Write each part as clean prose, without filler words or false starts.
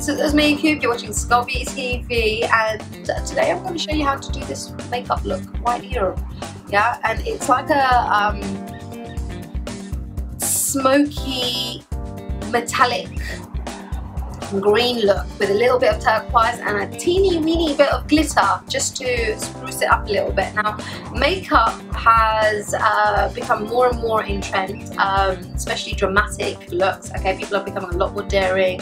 this is Uzma Yakoob, you're watching Sculpt TV, and today I'm going to show you how to do this makeup look right here. Yeah, and it's like a smoky metallic green look with a little bit of turquoise and a teeny weeny bit of glitter just to spruce it up a little bit. Now, makeup has become more and more in trend, especially dramatic looks. Okay, people are becoming a lot more daring.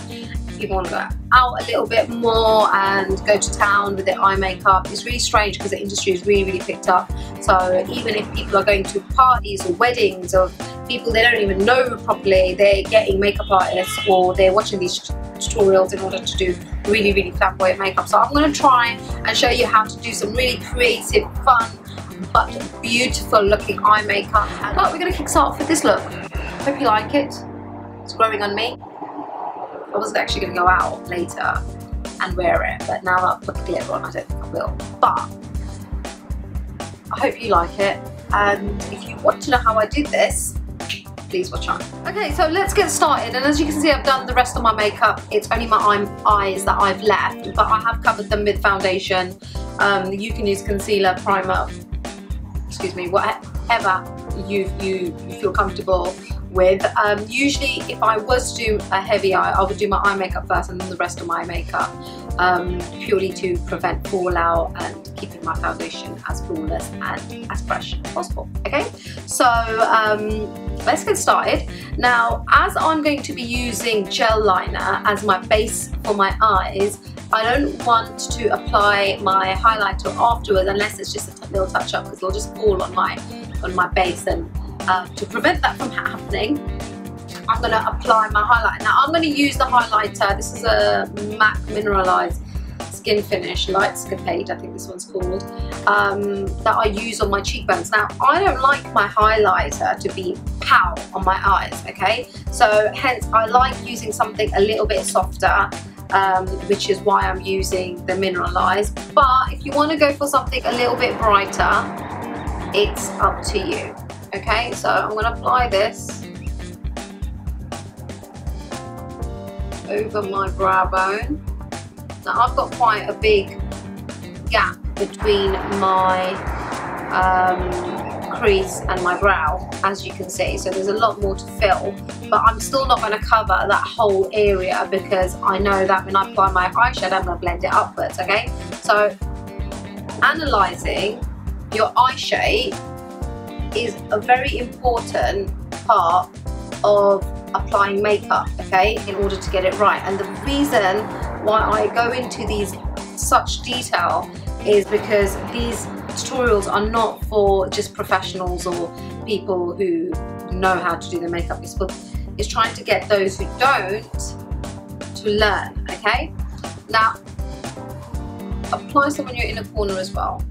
People want to go out a little bit more and go to town with their eye makeup. It's really strange because the industry has really picked up. So even if people are going to parties or weddings of people they don't even know properly, they're getting makeup artists or they're watching these tutorials in order to do really flamboyant makeup. So I'm going to try and show you how to do some really creative, fun but beautiful looking eye makeup. But we're going to kick start off with this look. Hope you like it. It's growing on me. I wasn't actually going to go out later and wear it, but now that I've put the glitter on, I don't think I will. But I hope you like it, and if you want to know how I did this, please watch on. Okay, so let's get started, and as you can see, I've done the rest of my makeup. It's only my eyes that I've left, but I have covered them with foundation. You can use concealer, primer, excuse me, whatever you feel comfortable with. Usually if I was to do a heavy eye, I would do my eye makeup first and then the rest of my makeup, purely to prevent fallout and keeping my foundation as flawless and as fresh as possible. Okay, so let's get started. Now, as I'm going to be using gel liner as my base for my eyes, I don't want to apply my highlighter afterwards unless it's just a little touch up, because it'll just fall on my base. And to prevent that from happening, I'm going to apply my highlighter. Now, I'm going to use the highlighter. This is a MAC Mineralized Skin Finish Lightscapade, I think this one's called, that I use on my cheekbones. Now, I don't like my highlighter to be pow on my eyes, okay? So hence, I like using something a little bit softer, which is why I'm using the Mineralized. But if you want to go for something a little bit brighter, it's up to you. Okay, so I'm going to apply this over my brow bone. Now, I've got quite a big gap between my crease and my brow, as you can see, so there's a lot more to fill, but I'm still not going to cover that whole area because I know that when I apply my eyeshadow, I'm going to blend it upwards. Okay, so analysing your eye shape is a very important part of applying makeup, okay, in order to get it right. And the reason why I go into such detail is because these tutorials are not for just professionals or people who know how to do their makeup. It's trying to get those who don't to learn, okay? Now, apply some on your inner corner as well.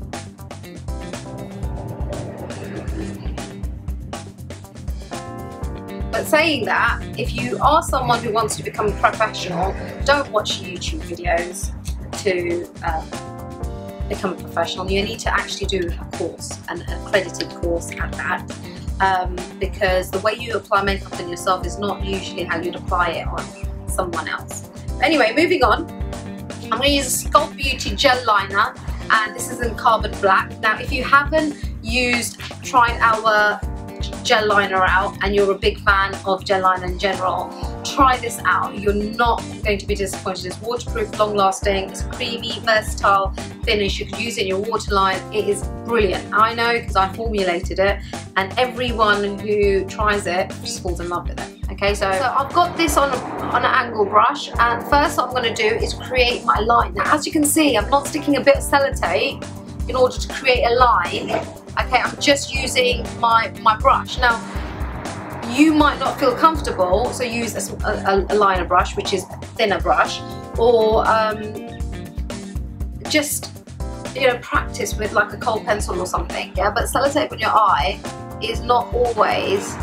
But saying that, if you are someone who wants to become a professional, don't watch YouTube videos to become a professional. You need to actually do a course, an accredited course at that, because the way you apply makeup on yourself is not usually how you'd apply it on someone else. Anyway, moving on, I'm going to use a Sculpt Beauty gel liner, and this is in Carbon Black. Now, if you haven't tried our gel liner out and you're a big fan of gel liner in general, try this out. You're not going to be disappointed. It's waterproof, long lasting, it's a creamy, versatile finish. You could use it in your waterline. It is brilliant. I know because I formulated it, and everyone who tries it just falls in love with it. Okay, so I've got this on an angle brush, and first what I'm going to do is create my line. Now, as you can see, I'm not sticking a bit of sellotape in order to create a line. Okay, I'm just using my brush. Now, you might not feel comfortable, so use a liner brush, which is a thinner brush, or just, you know, practice with like a cold pencil or something. Yeah, but sellotape on your eye is not always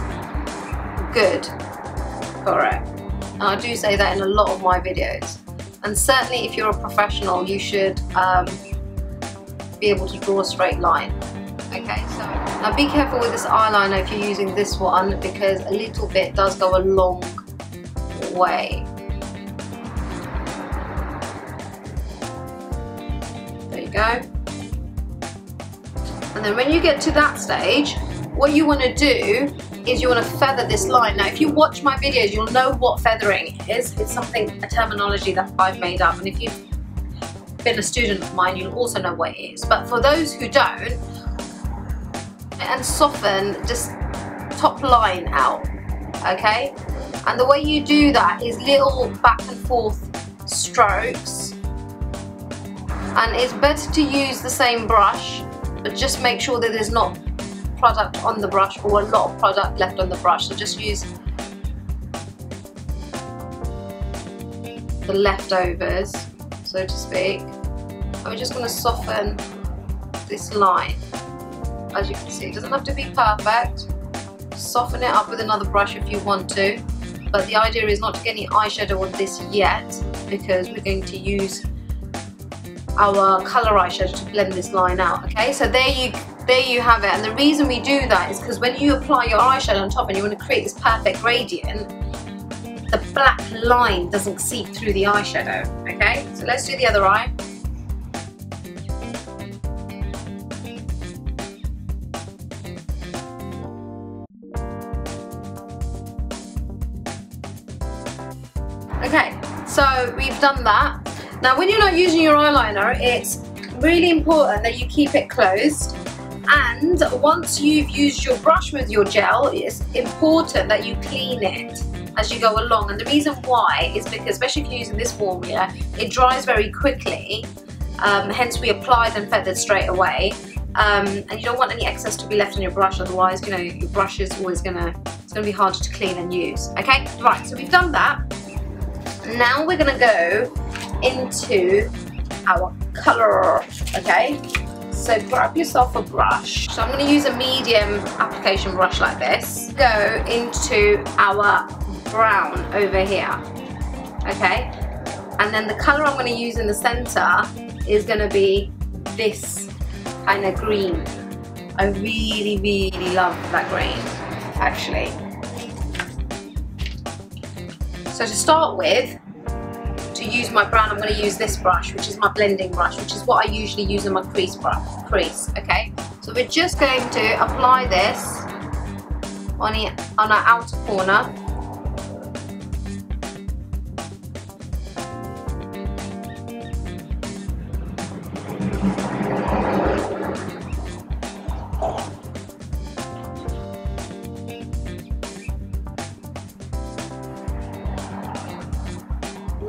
good for it. And I do say that in a lot of my videos. And certainly, if you're a professional, you should be able to draw a straight line. Okay, so now be careful with this eyeliner if you're using this one, because a little bit does go a long way. There you go. And then when you get to that stage, what you want to do is you want to feather this line. Now if you watch my videos, you'll know what feathering is. It's a terminology that I've made up, and if you've been a student of mine, you'll also know what it is. But for those who don't, and soften this top line out, okay? And the way you do that is little back and forth strokes, and it's better to use the same brush, but just make sure that there's not product on the brush or a lot of product left on the brush. So just use the leftovers, so to speak. And we're just going to soften this line. As you can see, it doesn't have to be perfect. Soften it up with another brush if you want to, but the idea is not to get any eyeshadow on this yet, because we're going to use our colour eyeshadow to blend this line out. Okay, so there you have it. And the reason we do that is because when you apply your eyeshadow on top and you want to create this perfect gradient, the black line doesn't seep through the eyeshadow. Okay, so let's do the other eye. Okay, so we've done that. Now when you're not using your eyeliner, it's really important that you keep it closed, and once you've used your brush with your gel, it's important that you clean it as you go along. And the reason why is because, especially if you're using this formula, it dries very quickly, hence we applied and feathered straight away, and you don't want any excess to be left on your brush, otherwise, you know, your brush is always it's gonna be harder to clean and use. Okay, right, so we've done that. Now we're gonna go into our colour. Okay, so grab yourself a brush. So I'm going to use a medium application brush like this. Go into our brown over here. Okay, and then the colour I'm going to use in the centre is going to be this kind of green. I really, really love that green, actually. So to start with, to use my brown, I'm going to use this brush, which is my blending brush, which is what I usually use in my crease. Okay, so we're just going to apply this on our outer corner.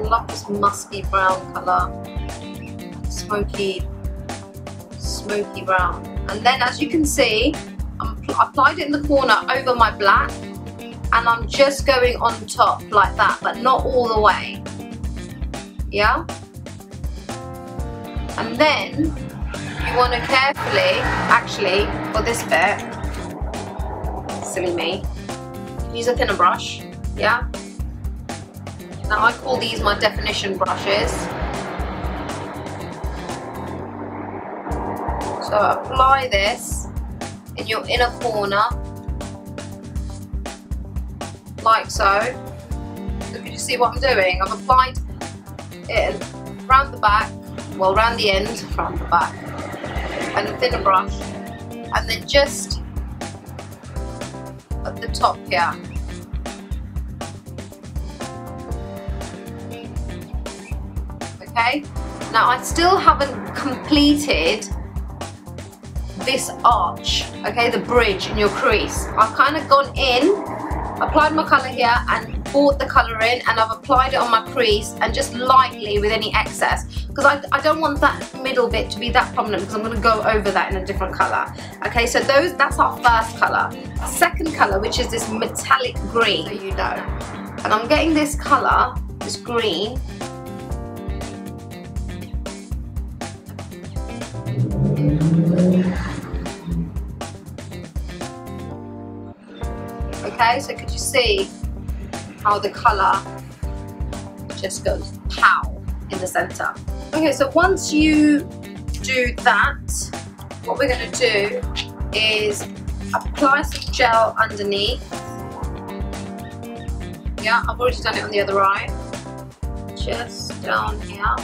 Love this musky brown colour, smoky brown. And then, as you can see, I applied it in the corner over my black, and I'm just going on top like that, but not all the way. Yeah. And then you want to carefully, actually, for this bit, silly me, use a thinner brush. Yeah. Now I call these my definition brushes. So apply this in your inner corner, like so. So can you see what I'm doing? I've applied it around the back, well, around the end, around the back, and a thinner brush, and then just at the top here. Okay, now I still haven't completed this arch, okay, the bridge in your crease. I've kind of gone in, applied my colour here and brought the colour in, and I've applied it on my crease, and just lightly with any excess, because I don't want that middle bit to be that prominent, because I'm going to go over that in a different colour. Okay, so that's our first colour. Second colour, which is this metallic green, so you know, and I'm getting this colour, this green, okay, so could you see how the colour just goes pow in the centre? Okay, so once you do that, what we're going to do is apply some gel underneath. Yeah, I've already done it on the other eye. Just down here.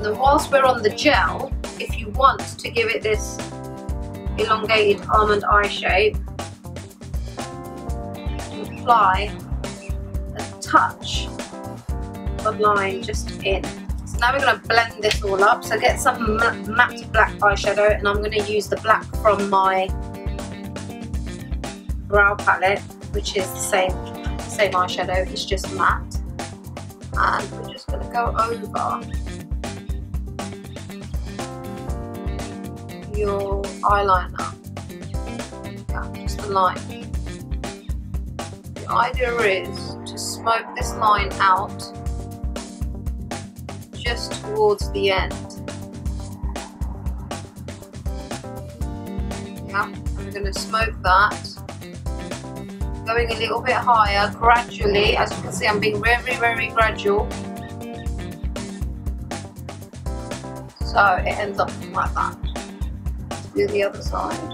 Now whilst we're on the gel, if you want to give it this elongated almond eye shape, apply a touch of line just in. So now we're going to blend this all up. So get some matte black eyeshadow, and I'm going to use the black from my brow palette, which is the same eyeshadow, it's just matte. And we're just going to go over your eyeliner. Yeah, just the line. The idea is to smoke this line out just towards the end. Yeah, and we're going to smoke that, going a little bit higher gradually. As you can see, I'm being very, very gradual. So it ends up like that. Let's do the other side.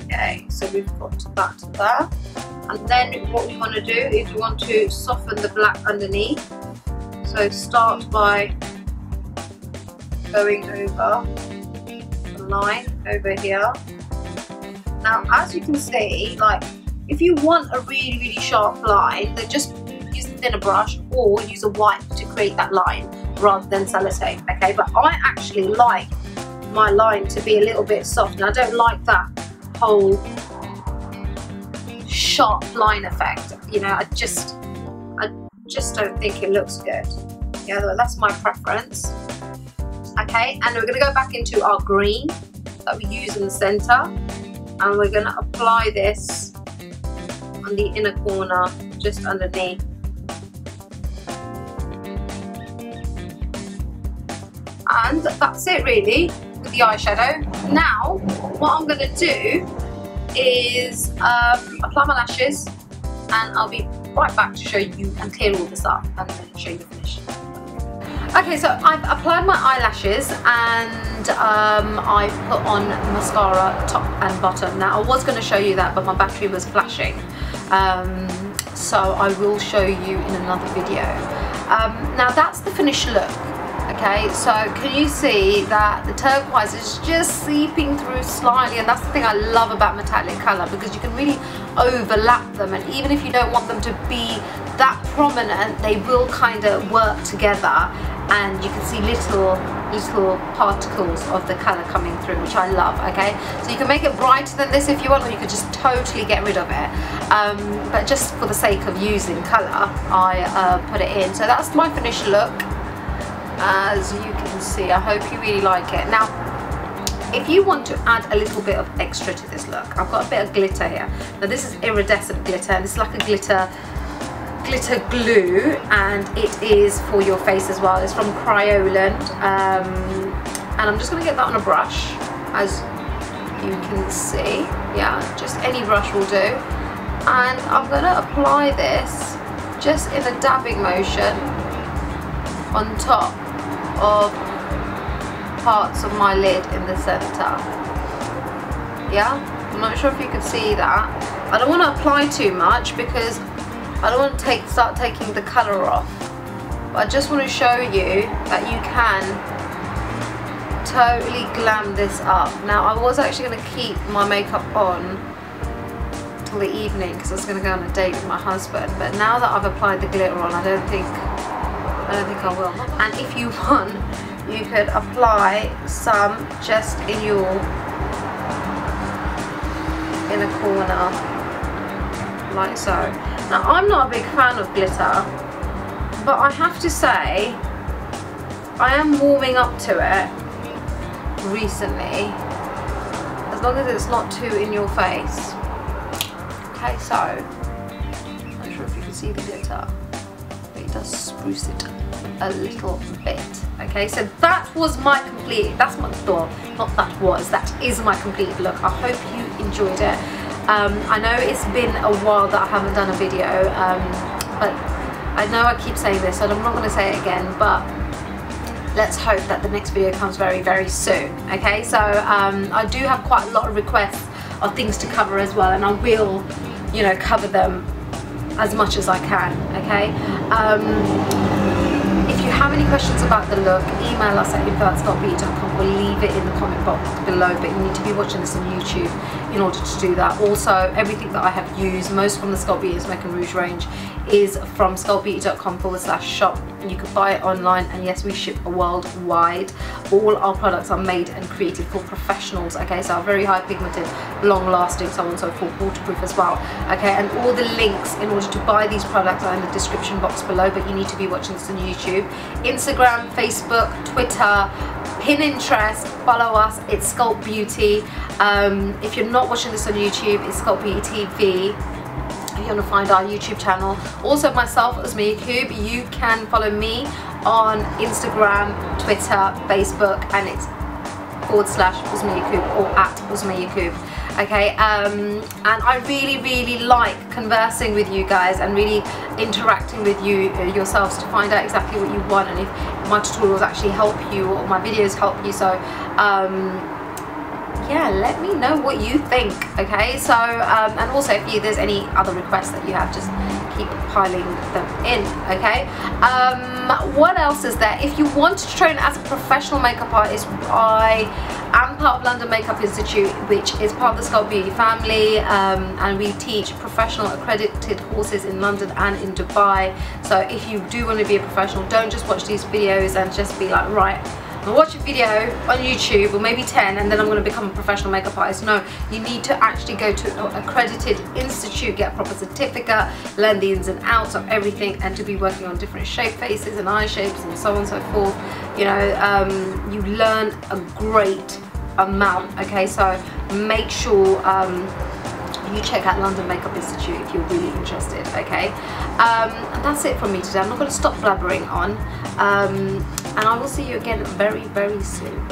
Okay, so we've got that there. And then what we want to do is we want to soften the black underneath. So start by going over the line over here. Now as you can see, like if you want a really, really sharp line, then just use a thinner brush or use a wipe to create that line rather than sellotape, okay? But I actually like my line to be a little bit soft, and I don't like that whole sharp line effect, you know. I just don't think it looks good. Yeah, that's my preference. Okay, and we're going to go back into our green that we use in the center, and we're going to apply this on the inner corner just underneath. And that's it really with the eyeshadow. Now what I'm going to do is apply my lashes, and I'll be right back to show you and clear all this up and then show you the finish. Okay, so I've applied my eyelashes and I've put on mascara top and bottom. Now I was going to show you that, but my battery was flashing, so I will show you in another video. Now that's the finished look. Okay, so can you see that the turquoise is just seeping through slightly, and that's the thing I love about metallic colour, because you can really overlap them, and even if you don't want them to be that prominent, they will kind of work together, and you can see little particles of the colour coming through, which I love. Okay, so you can make it brighter than this if you want, or you could just totally get rid of it, but just for the sake of using colour, I put it in. So that's my finished look. As you can see, I hope you really like it. Now if you want to add a little bit of extra to this look, I've got a bit of glitter here. Now this is iridescent glitter, and it's like a glitter glue, and it is for your face as well. It's from Cryoland, and I'm just going to get that on a brush, as you can see. Yeah, just any brush will do, and I'm going to apply this just in a dabbing motion on top of parts of my lid in the center. Yeah, I'm not sure if you can see that. I don't want to apply too much because I don't want to start taking the colour off, but I just want to show you that you can totally glam this up. Now I was actually going to keep my makeup on till the evening because I was going to go on a date with my husband, but now that I've applied the glitter on, I don't think I will. And if you want, you could apply some just in your inner corner, like so. Now I'm not a big fan of glitter, but I have to say I am warming up to it recently, as long as it's not too in your face. Okay, so I'm not sure if you can see the glitter, but it does spruce it a little bit. Okay, so that was my complete, that is my complete look. I hope you enjoyed it. I know it's been a while that I haven't done a video, but I know I keep saying this, and I'm not going to say it again, but let's hope that the next video comes very, very soon. Okay, so I do have quite a lot of requests of things to cover as well, and I will, you know, cover them as much as I can, okay? If you have any questions about the look, email us at info@sculptbeauty.com or leave it in the comment box below, but you need to be watching this on YouTube in order to do that. Also, everything that I have used, most from the Sculpt Beauty and Smoke and Rouge range, is from sculptbeauty.com/shop. You can buy it online, and yes, we ship worldwide. All our products are made and created for professionals, okay? So are very high pigmented, long lasting, so on and so forth, waterproof as well, okay? And all the links in order to buy these products are in the description box below, but you need to be watching this on YouTube, Instagram, Facebook, Twitter, Pinterest. Follow us, it's Sculpt Beauty. If you're not watching this on YouTube, it's Sculpt Beauty TV. You're going to find our YouTube channel. Also myself, Uzma Yakoob. You can follow me on Instagram, Twitter, Facebook, and it's /Uzma Yakoob or @Uzma Yakoob. Okay, and I really like conversing with you guys and really interacting with you yourselves to find out exactly what you want, and if my tutorials actually help you or my videos help you. So yeah, let me know what you think, okay? So and also if there's any other requests that you have, just keep piling them in, okay? What else is there? If you want to train as a professional makeup artist, I am part of London Makeup Institute, which is part of the Sculpt Beauty family, and we teach professional accredited courses in London and in Dubai. So if you do want to be a professional, don't just watch these videos and just be like, right, I'll watch a video on YouTube, or maybe 10, and then I'm going to become a professional makeup artist. No, you need to actually go to an accredited institute, get a proper certificate, learn the ins and outs of everything, and to be working on different shape faces and eye shapes and so on and so forth. You know, you learn a great amount, okay? So make sure you check out London Makeup Institute if you're really interested, okay? And that's it from me today. I'm not going to stop blabbering on, and I will see you again very soon.